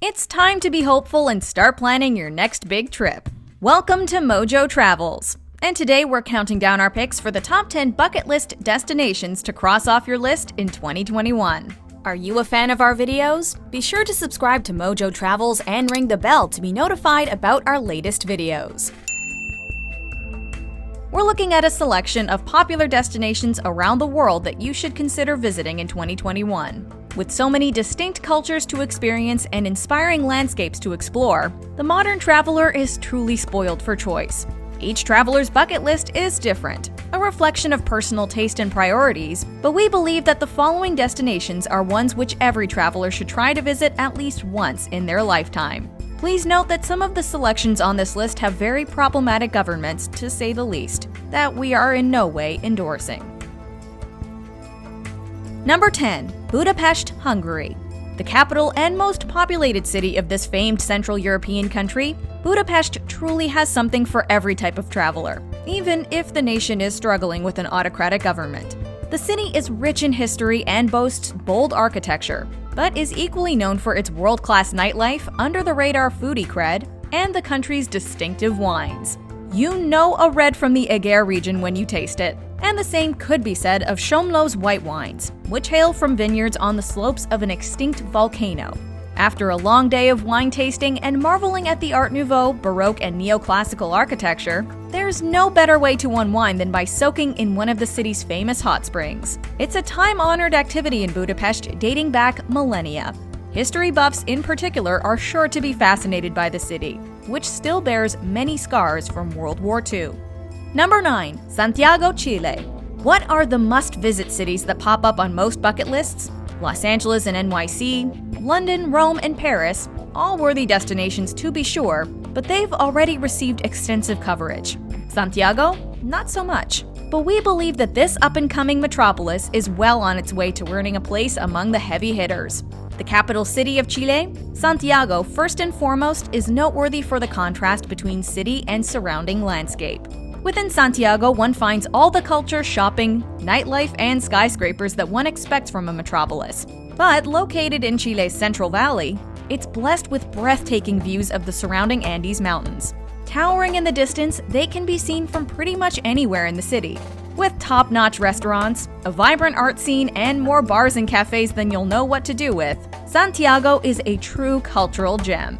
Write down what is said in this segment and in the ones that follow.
It's time to be hopeful and start planning your next big trip. Welcome to MojoTravels. And today we're counting down our picks for the top 10 bucket list destinations to cross off your list in 2021. Are you a fan of our videos? Be sure to subscribe to MojoTravels and ring the bell to be notified about our latest videos. We're looking at a selection of popular destinations around the world that you should consider visiting in 2021. With so many distinct cultures to experience and inspiring landscapes to explore, the modern traveler is truly spoiled for choice. Each traveler's bucket list is different, a reflection of personal taste and priorities, but we believe that the following destinations are ones which every traveler should try to visit at least once in their lifetime. Please note that some of the selections on this list have very problematic governments, to say the least, that we are in no way endorsing. Number 10. Budapest, Hungary. The capital and most populated city of this famed Central European country, Budapest truly has something for every type of traveler, even if the nation is struggling with an autocratic government. The city is rich in history and boasts bold architecture, but is equally known for its world-class nightlife, under-the-radar foodie cred, and the country's distinctive wines. You know a red from the Eger region when you taste it. And the same could be said of Szomló's white wines, which hail from vineyards on the slopes of an extinct volcano. After a long day of wine tasting and marveling at the Art Nouveau, Baroque, and neoclassical architecture, there's no better way to unwind than by soaking in one of the city's famous hot springs. It's a time-honored activity in Budapest dating back millennia. History buffs in particular are sure to be fascinated by the city, which still bears many scars from World War II. Number 9. Santiago, Chile. What are the must-visit cities that pop up on most bucket lists? Los Angeles and NYC, London, Rome, and Paris, all worthy destinations to be sure, but they've already received extensive coverage. Santiago? Not so much. But we believe that this up-and-coming metropolis is well on its way to earning a place among the heavy hitters. The capital city of Chile, Santiago, first and foremost, is noteworthy for the contrast between city and surrounding landscape. Within Santiago, one finds all the culture, shopping, nightlife, and skyscrapers that one expects from a metropolis. But located in Chile's Central Valley, it's blessed with breathtaking views of the surrounding Andes Mountains. Towering in the distance, they can be seen from pretty much anywhere in the city. With top-notch restaurants, a vibrant art scene, and more bars and cafes than you'll know what to do with, Santiago is a true cultural gem.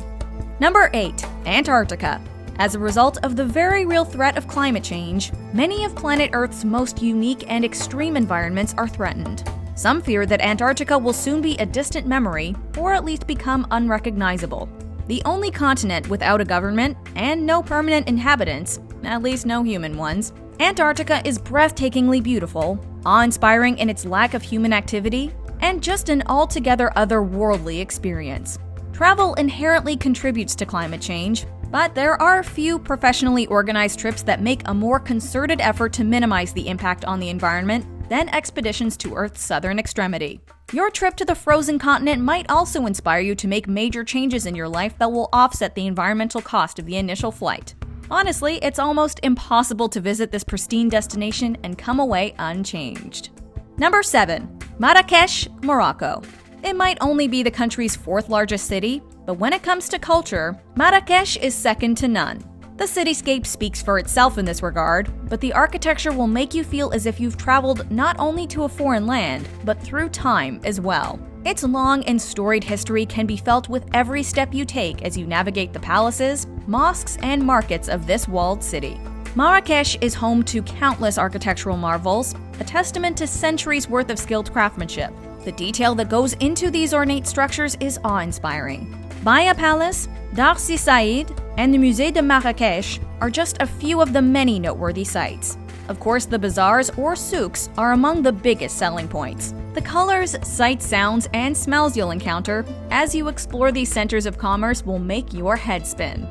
Number 8. Antarctica. As a result of the very real threat of climate change, many of planet Earth's most unique and extreme environments are threatened. Some fear that Antarctica will soon be a distant memory, or at least become unrecognizable. The only continent without a government and no permanent inhabitants, at least no human ones, Antarctica is breathtakingly beautiful, awe-inspiring in its lack of human activity, and just an altogether otherworldly experience. Travel inherently contributes to climate change, but there are a few professionally organized trips that make a more concerted effort to minimize the impact on the environment than expeditions to Earth's southern extremity. Your trip to the frozen continent might also inspire you to make major changes in your life that will offset the environmental cost of the initial flight. Honestly, it's almost impossible to visit this pristine destination and come away unchanged. Number 7. Marrakesh, Morocco. It might only be the country's 4th largest city, but when it comes to culture, Marrakesh is second to none. The cityscape speaks for itself in this regard, but the architecture will make you feel as if you've traveled not only to a foreign land, but through time as well. Its long and storied history can be felt with every step you take as you navigate the palaces, mosques, and markets of this walled city. Marrakesh is home to countless architectural marvels, a testament to centuries' worth of skilled craftsmanship. The detail that goes into these ornate structures is awe-inspiring. Baia Palace, Darcy Said, and the Musée de Marrakech are just a few of the many noteworthy sites. Of course, the bazaars or souks are among the biggest selling points. The colors, sights, sounds, and smells you'll encounter as you explore these centers of commerce will make your head spin.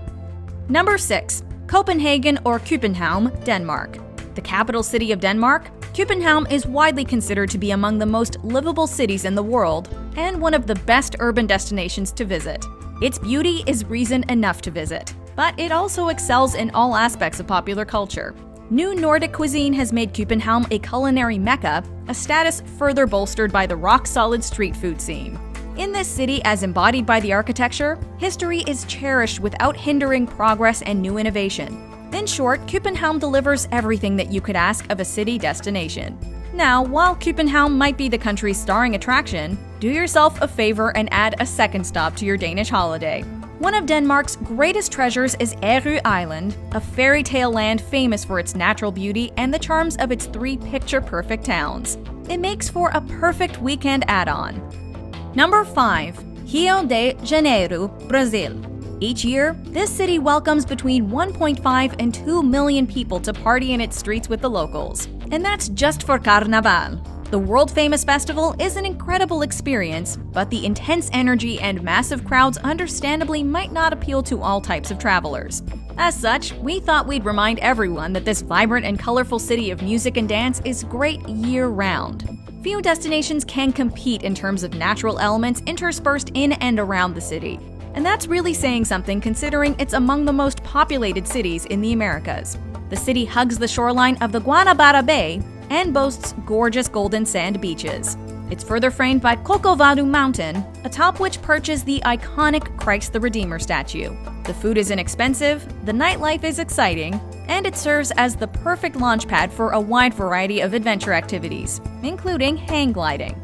Number 6. Copenhagen or Copenhagen, Denmark. The capital city of Denmark, Copenhagen is widely considered to be among the most livable cities in the world and one of the best urban destinations to visit. Its beauty is reason enough to visit, but it also excels in all aspects of popular culture. New Nordic cuisine has made Copenhagen a culinary mecca, a status further bolstered by the rock-solid street food scene. In this city, as embodied by the architecture, history is cherished without hindering progress and new innovation. In short, Copenhagen delivers everything that you could ask of a city destination. Now, while Copenhagen might be the country's starring attraction, do yourself a favor and add a second stop to your Danish holiday. One of Denmark's greatest treasures is Ærø Island, a fairy tale land famous for its natural beauty and the charms of its 3 picture-perfect towns. It makes for a perfect weekend add-on. Number 5. Rio de Janeiro, Brazil. Each year, this city welcomes between 1.5 and 2 million people to party in its streets with the locals. And that's just for Carnaval. The world-famous festival is an incredible experience, but the intense energy and massive crowds understandably might not appeal to all types of travelers. As such, we thought we'd remind everyone that this vibrant and colorful city of music and dance is great year-round. Few destinations can compete in terms of natural elements interspersed in and around the city. And that's really saying something considering it's among the most populated cities in the Americas. The city hugs the shoreline of the Guanabara Bay and boasts gorgeous golden sand beaches. It's further framed by Corcovado Mountain, atop which perches the iconic Christ the Redeemer statue. The food is inexpensive, the nightlife is exciting, and it serves as the perfect launchpad for a wide variety of adventure activities, including hang gliding.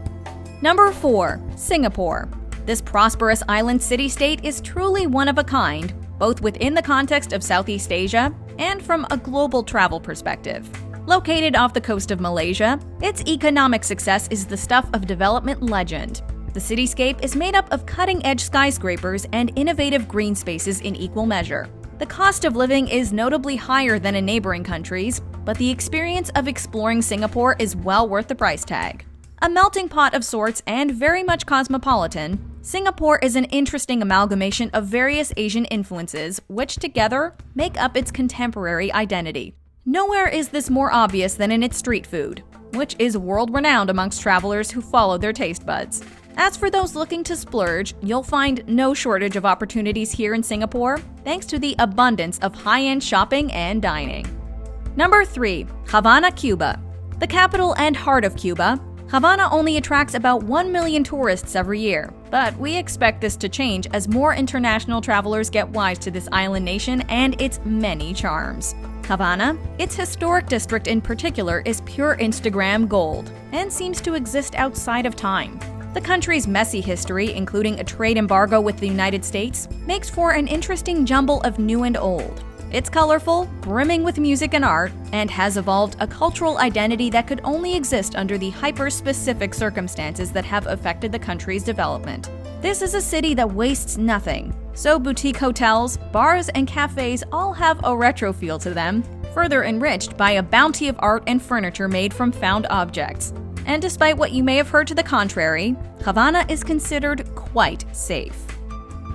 Number 4. Singapore. This prosperous island city-state is truly one of a kind, both within the context of Southeast Asia and from a global travel perspective. Located off the coast of Malaysia, its economic success is the stuff of development legend. The cityscape is made up of cutting-edge skyscrapers and innovative green spaces in equal measure. The cost of living is notably higher than in neighboring countries, but the experience of exploring Singapore is well worth the price tag. A melting pot of sorts and very much cosmopolitan, Singapore is an interesting amalgamation of various Asian influences, which together make up its contemporary identity. Nowhere is this more obvious than in its street food, which is world-renowned amongst travelers who follow their taste buds. As for those looking to splurge, you'll find no shortage of opportunities here in Singapore, thanks to the abundance of high-end shopping and dining. Number 3. Havana, Cuba. The capital and heart of Cuba, Havana only attracts about 1 million tourists every year, but we expect this to change as more international travelers get wise to this island nation and its many charms. Havana, its historic district in particular, is pure Instagram gold and seems to exist outside of time. The country's messy history, including a trade embargo with the United States, makes for an interesting jumble of new and old. It's colorful, brimming with music and art, and has evolved a cultural identity that could only exist under the hyper-specific circumstances that have affected the country's development. This is a city that wastes nothing, so boutique hotels, bars, and cafes all have a retro feel to them, further enriched by a bounty of art and furniture made from found objects. And despite what you may have heard to the contrary, Havana is considered quite safe.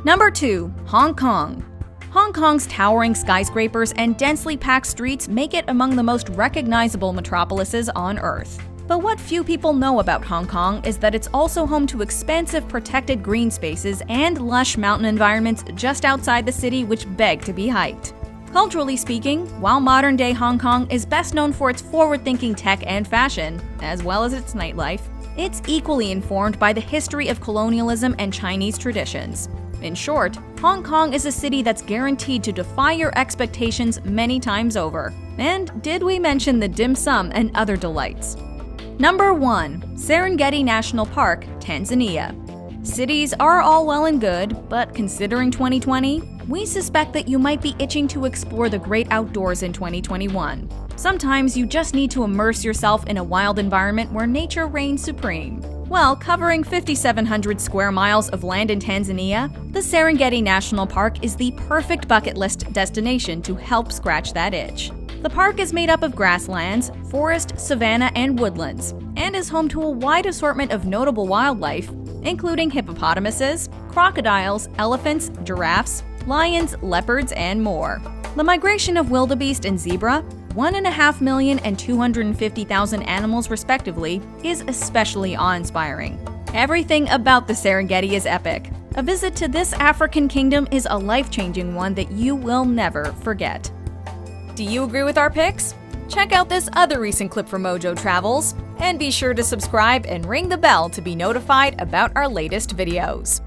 Number 2. Hong Kong. Hong Kong's towering skyscrapers and densely packed streets make it among the most recognizable metropolises on Earth. But what few people know about Hong Kong is that it's also home to expansive protected green spaces and lush mountain environments just outside the city which beg to be hiked. Culturally speaking, while modern-day Hong Kong is best known for its forward-thinking tech and fashion, as well as its nightlife, it's equally informed by the history of colonialism and Chinese traditions. In short, Hong Kong is a city that's guaranteed to defy your expectations many times over. And did we mention the dim sum and other delights? Number 1. Serengeti National Park, Tanzania. Cities are all well and good, but considering 2020, we suspect that you might be itching to explore the great outdoors in 2021. Sometimes you just need to immerse yourself in a wild environment where nature reigns supreme. Well, covering 5,700 square miles of land in Tanzania, the Serengeti National Park is the perfect bucket list destination to help scratch that itch. The park is made up of grasslands, forest, savanna, and woodlands, and is home to a wide assortment of notable wildlife, including hippopotamuses, crocodiles, elephants, giraffes, lions, leopards, and more. The migration of wildebeest and zebra, 1.5 million and 250,000 animals respectively, is especially awe-inspiring. Everything about the Serengeti is epic. A visit to this African kingdom is a life-changing one that you will never forget. Do you agree with our picks? Check out this other recent clip from MojoTravels. And be sure to subscribe and ring the bell to be notified about our latest videos.